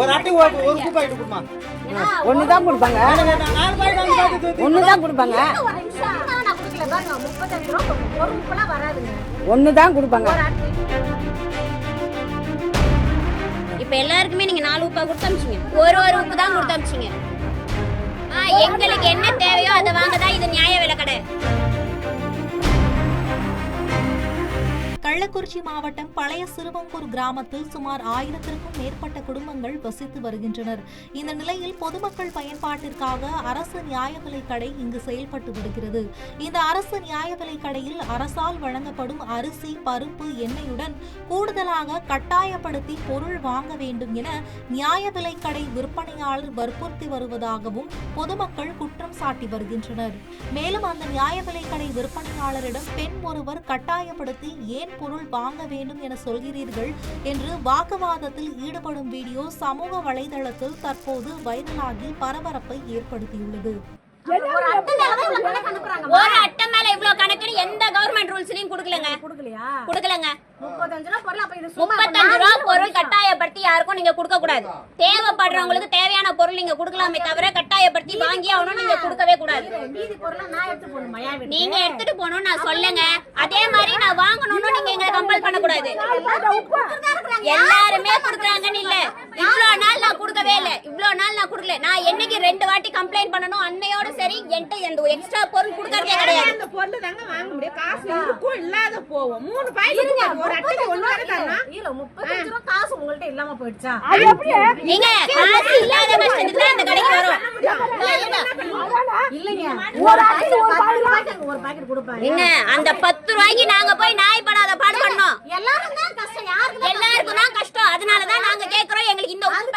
ஒரு அட்டை ஒரு உப்பு பாக்கெட் கொடுமா. ஒண்ணுதான் கொடுப்பாங்க. ஒண்ணுதான் கொடுப்பாங்க. ஒண்ணுதான் கொடுப்பாங்க. இப்ப எல்லாருக்குமே நீங்க 4 உப்பா கொடுத்து அனுப்பிச்சீங்க. ஒரு உப்பு தான் கொடுத்து அனுப்பிச்சீங்க. எங்களுக்கு என்ன தேவையோ அதை வாங்கதான் இது நியாய விலை கடை. கள்ளக்குறிச்சி மாவட்டம் பழைய சிறுவங்கூர் கிராமத்தில் சுமார் 1000க்கும் மேற்பட்ட குடும்பங்கள் வசித்து வருகின்றனர். இந்த நிலையில் பொதுமக்கள் பயன்பாட்டிற்காக அரசு நியாய விலை கடை இங்கு செயல்பட்டு வருகிறது. இந்த அரசு நியாய விலை கடையில் அரசால் வழங்கப்படும் அரிசி, பருப்பு, எண்ணெயுடன் கூடுதலாக கட்டாயப்படுத்தி பொருள் வாங்க வேண்டும் என நியாய விலை கடை விற்பனையாளர் வற்புறுத்தி வருவதாகவும் பொதுமக்கள் குற்றம் சாட்டி வருகின்றனர். மேலும் அந்த நியாய விலை கடை விற்பனையாளரிடம் பெண் ஒருவர் கட்டாயப்படுத்தி ஏன் பொருள் வாங்க வேண்டும் என சொல்கிறீர்கள் என்று வாக்குவாதத்தில் ஈடுபடும் வீடியோ சமூக வலைதளத்தில் தற்போது வைரலாகி பரபரப்பை ஏற்படுத்தியுள்ளது. ஒரு அட்டை மேல இவ்ளோ கணக்குன்னு எந்த கவர்மெண்ட் ரூல்ஸ்லயும் கொடுக்கலங்க. 35 ரூபா பொருள் கட்டாயப்படுத்தி யாருக்கும் நீங்க கொடுக்க கூடாது. தேவைப்படுறவங்களுக்கு தேவையான பொருள் நீங்க கொடுக்கலாமே தவிர கட்டாயப்படுத்தி வாங்கி ஆகணும் நீங்க கொடுக்கவே கூடாது. நீங்க எடுத்துட்டு போகணும் நான் சொல்லுங்க. அதே மாதிரி நான் வாங்கணும்னு நீங்க எங்களை கம்பல் பண்ண கூடாது. எல்லாருமே கொடுக்குறாங்கன்னு இல்ல. இவ்வளவு நாள் நான் கொடுக்கவே இல்ல. நான் என்னைக்கு 2 வாட்டி கம்ப்ளைண்ட் பண்ணணும் அன்னையோட சரி என்கிட்ட எந்த எக்ஸ்ட்ரா பொருள் கொடுக்கறதே கிடையாது. அந்த பொருள் தாங்க வாங்க முடியும். காசு இருக்கும் இல்லாத போவோம். 3 பாக்கெட் ஒரு அட்டைக்கு ஒண்ணாக தரனா இல்ல 35 ரூபாய் காசு உங்கள்ட்ட இல்லாம போயிடுச்சா? நீங்க காசு இல்லாத கஷ்டத்துக்கு தான் இந்த கடைக்கு வரோம். இல்லங்க ஒரு பாக்கெட் கொடுப்பாங்க. என்ன அந்த 10 ரூபாய்க்கு நாங்க போய் நாய் படாத பாடு பண்ணோம். எல்லாரும் தான் கஷ்டம். எல்லாருக்கும் தான் கஷ்டம். அதனால தான் நாங்க கேக்குறோம். எங்களுக்கு இந்த உப்பு